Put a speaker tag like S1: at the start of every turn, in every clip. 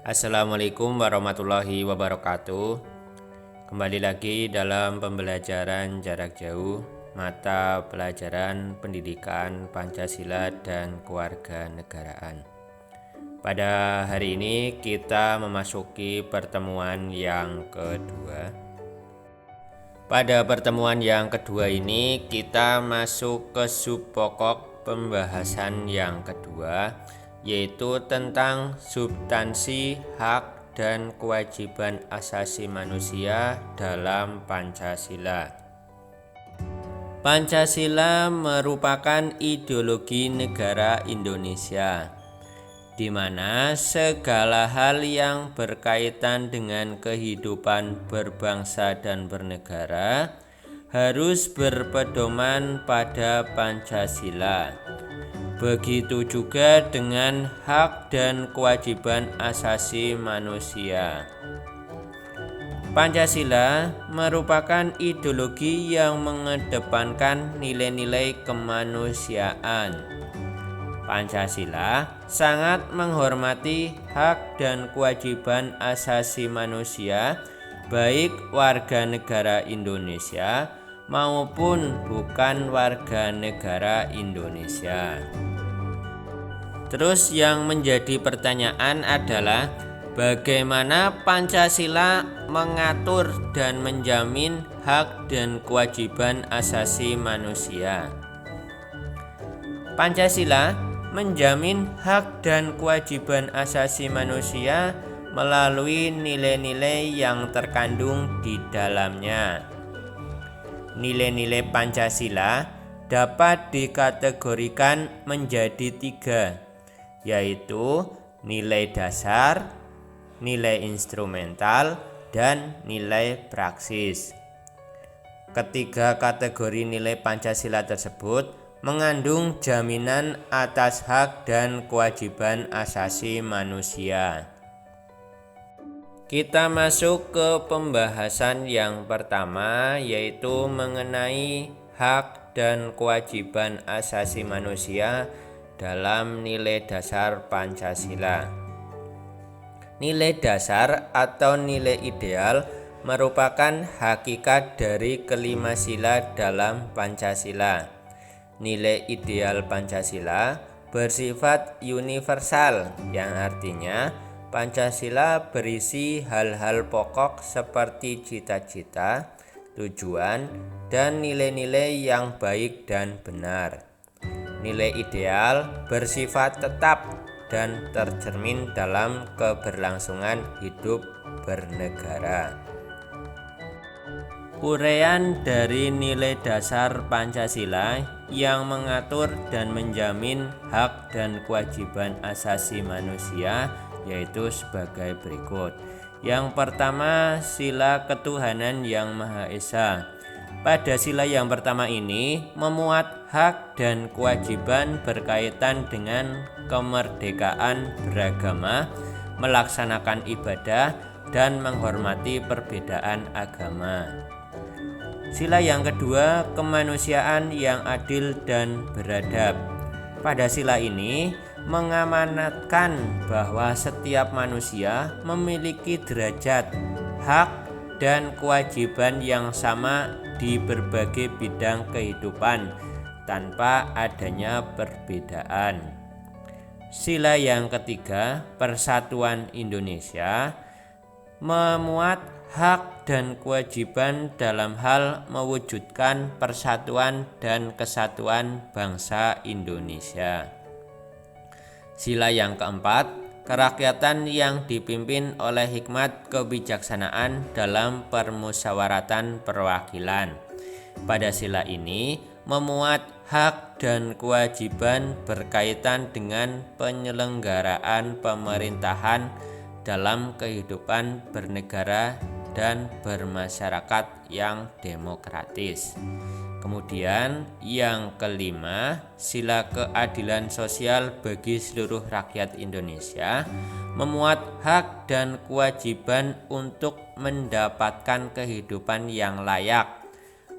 S1: Assalamualaikum warahmatullahi wabarakatuh. Kembali lagi dalam pembelajaran jarak jauh mata pelajaran pendidikan Pancasila dan Kewarganegaraan. Pada hari ini kita memasuki pertemuan yang kedua. Pada pertemuan yang kedua ini kita masuk ke sub pokok pembahasan yang kedua, yaitu tentang substansi hak dan kewajiban asasi manusia dalam Pancasila. Pancasila merupakan ideologi negara Indonesia, di mana segala hal yang berkaitan dengan kehidupan berbangsa dan bernegara harus berpedoman pada Pancasila. Begitu juga dengan hak dan kewajiban asasi manusia. Pancasila merupakan ideologi yang mengedepankan nilai-nilai kemanusiaan. Pancasila sangat menghormati hak dan kewajiban asasi manusia, baik warga negara Indonesia maupun bukan warga negara Indonesia. Terus yang menjadi pertanyaan adalah bagaimana Pancasila mengatur dan menjamin hak dan kewajiban asasi manusia. Pancasila menjamin hak dan kewajiban asasi manusia melalui nilai-nilai yang terkandung di dalamnya. Nilai-nilai Pancasila dapat dikategorikan menjadi 3, yaitu nilai dasar, nilai instrumental, dan nilai praksis. Ketiga kategori nilai Pancasila tersebut mengandung jaminan atas hak dan kewajiban asasi manusia. Kita masuk ke pembahasan yang pertama, yaitu mengenai hak dan kewajiban asasi manusia dalam nilai dasar Pancasila. Nilai dasar atau nilai ideal merupakan hakikat dari kelima sila dalam Pancasila. Nilai ideal Pancasila bersifat universal, yang artinya Pancasila berisi hal-hal pokok seperti cita-cita, tujuan, dan nilai-nilai yang baik dan benar. Nilai ideal bersifat tetap dan tercermin dalam keberlangsungan hidup bernegara. Uraian dari nilai dasar Pancasila yang mengatur dan menjamin hak dan kewajiban asasi manusia yaitu sebagai berikut. Yang pertama, sila ketuhanan yang Maha Esa. Pada sila yang pertama ini memuat hak dan kewajiban berkaitan dengan kemerdekaan beragama, melaksanakan ibadah, dan menghormati perbedaan agama. Sila yang kedua, kemanusiaan yang adil dan beradab. Pada sila ini mengamanatkan bahwa setiap manusia memiliki derajat, hak, dan kewajiban yang sama di berbagai bidang kehidupan tanpa adanya perbedaan. Sila yang ketiga, Persatuan Indonesia, memuat hak dan kewajiban dalam hal mewujudkan persatuan dan kesatuan bangsa Indonesia. Sila yang keempat, kerakyatan yang dipimpin oleh hikmat kebijaksanaan dalam permusyawaratan perwakilan. Pada sila ini memuat hak dan kewajiban berkaitan dengan penyelenggaraan pemerintahan dalam kehidupan bernegara dan bermasyarakat yang demokratis. Kemudian yang kelima, sila keadilan sosial bagi seluruh rakyat Indonesia, memuat hak dan kewajiban untuk mendapatkan kehidupan yang layak,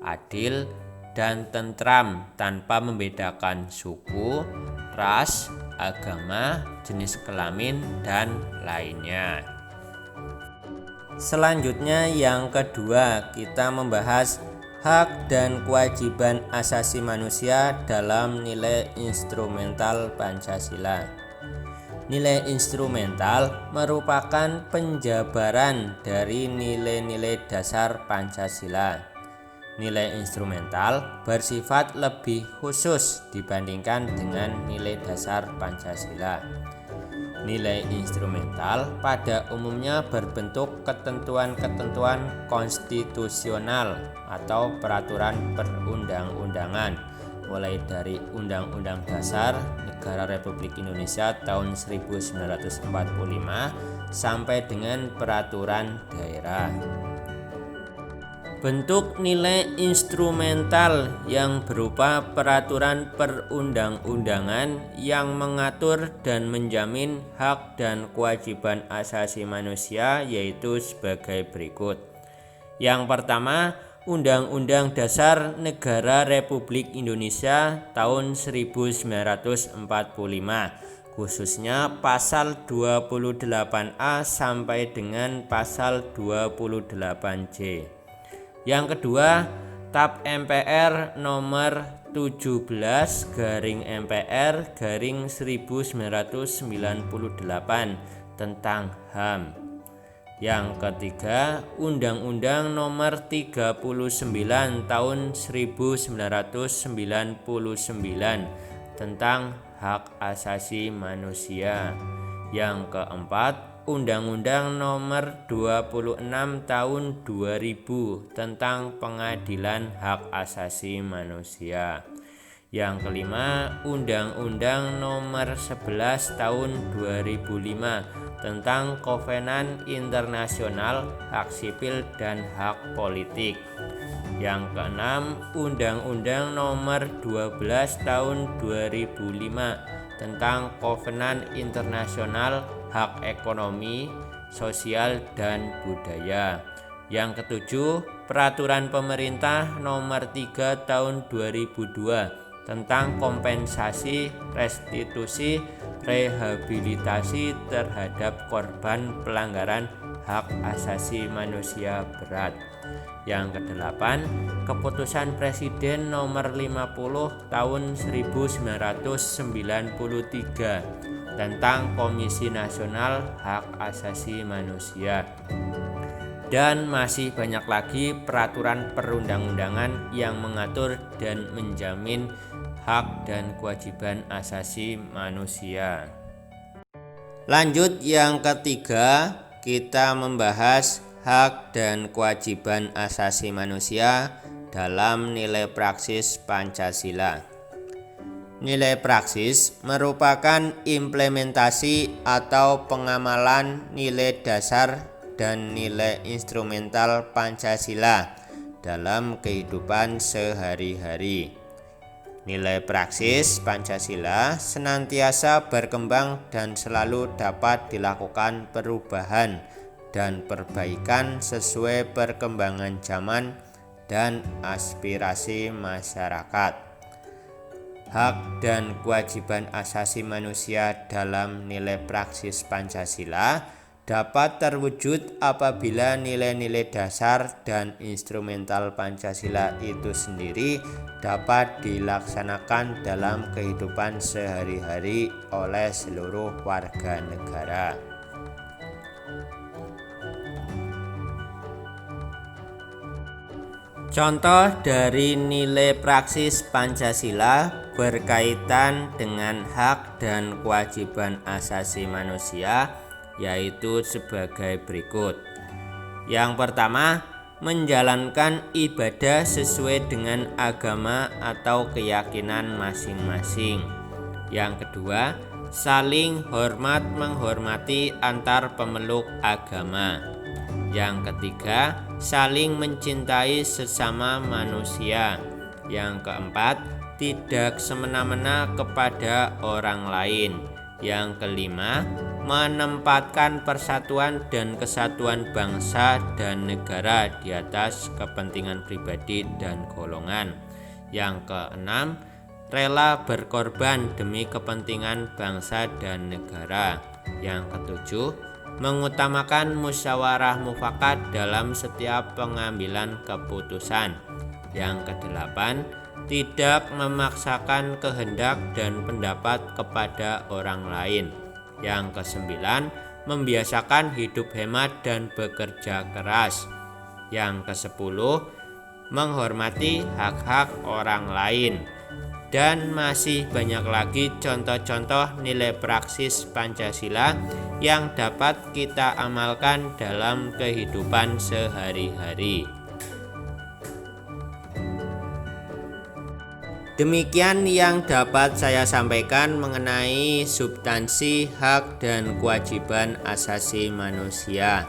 S1: adil, dan tentram tanpa membedakan suku, ras, agama, jenis kelamin, dan lainnya. Selanjutnya yang kedua, kita membahas hak dan kewajiban asasi manusia dalam nilai instrumental Pancasila. Nilai instrumental merupakan penjabaran dari nilai-nilai dasar Pancasila. Nilai instrumental bersifat lebih khusus dibandingkan dengan nilai dasar Pancasila. Nilai instrumental pada umumnya berbentuk ketentuan-ketentuan konstitusional atau peraturan perundang-undangan, mulai dari Undang-Undang Dasar Negara Republik Indonesia tahun 1945 sampai dengan peraturan daerah. Bentuk nilai instrumental yang berupa peraturan perundang-undangan yang mengatur dan menjamin hak dan kewajiban asasi manusia yaitu sebagai berikut. Yang pertama, Undang-Undang Dasar Negara Republik Indonesia tahun 1945, khususnya pasal 28A sampai dengan pasal 28J. Yang kedua, TAP MPR nomor 17/MPR/1998 tentang HAM. Yang ketiga, Undang-Undang nomor 39 tahun 1999 tentang hak asasi manusia. Yang keempat, Undang-Undang nomor 26 tahun 2000 tentang Pengadilan Hak Asasi Manusia. Yang kelima, Undang-Undang nomor 11 tahun 2005 tentang Kovenan Internasional Hak Sipil dan Hak Politik. Yang keenam, Undang-Undang nomor 12 tahun 2005 tentang Kovenan Internasional Hak Ekonomi, Sosial, dan Budaya. Yang ketujuh, Peraturan Pemerintah nomor 3 tahun 2002 tentang kompensasi, restitusi, rehabilitasi terhadap korban pelanggaran hak asasi manusia berat. Yang kedelapan, Keputusan Presiden nomor 50 tahun 1993 tentang Komisi Nasional Hak Asasi Manusia. Dan masih banyak lagi peraturan perundang-undangan yang mengatur dan menjamin hak dan kewajiban asasi manusia. Lanjut yang ketiga, kita membahas hak dan kewajiban asasi manusia dalam nilai praksis Pancasila. Nilai praksis merupakan implementasi atau pengamalan nilai dasar dan nilai instrumental Pancasila dalam kehidupan sehari-hari. Nilai praksis Pancasila senantiasa berkembang dan selalu dapat dilakukan perubahan dan perbaikan sesuai perkembangan zaman dan aspirasi masyarakat. Hak dan kewajiban asasi manusia dalam nilai praksis Pancasila dapat terwujud apabila nilai-nilai dasar dan instrumental Pancasila itu sendiri dapat dilaksanakan dalam kehidupan sehari-hari oleh seluruh warga negara. Contoh dari nilai praksis Pancasila berkaitan dengan hak dan kewajiban asasi manusia yaitu sebagai berikut. Yang pertama, menjalankan ibadah sesuai dengan agama atau keyakinan masing-masing. Yang kedua, saling hormat menghormati antar pemeluk agama. Yang ketiga, saling mencintai sesama manusia. Yang keempat, tidak semena-mena kepada orang lain. Yang kelima, menempatkan persatuan dan kesatuan bangsa dan negara di atas kepentingan pribadi dan golongan. Yang keenam, rela berkorban demi kepentingan bangsa dan negara. Yang ketujuh, mengutamakan musyawarah mufakat dalam setiap pengambilan keputusan. Yang kedelapan, tidak memaksakan kehendak dan pendapat kepada orang lain. Yang kesembilan, membiasakan hidup hemat dan bekerja keras. Yang kesepuluh, menghormati hak-hak orang lain. Dan masih banyak lagi contoh-contoh nilai praksis Pancasila yang dapat kita amalkan dalam kehidupan sehari-hari. Demikian yang dapat saya sampaikan mengenai substansi hak dan kewajiban asasi manusia.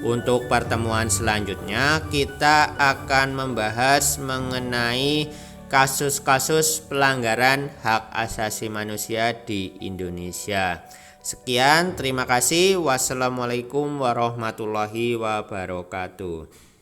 S1: Untuk pertemuan selanjutnya kita akan membahas mengenai kasus-kasus pelanggaran hak asasi manusia di Indonesia. Sekian, terima kasih. Wassalamualaikum warahmatullahi wabarakatuh.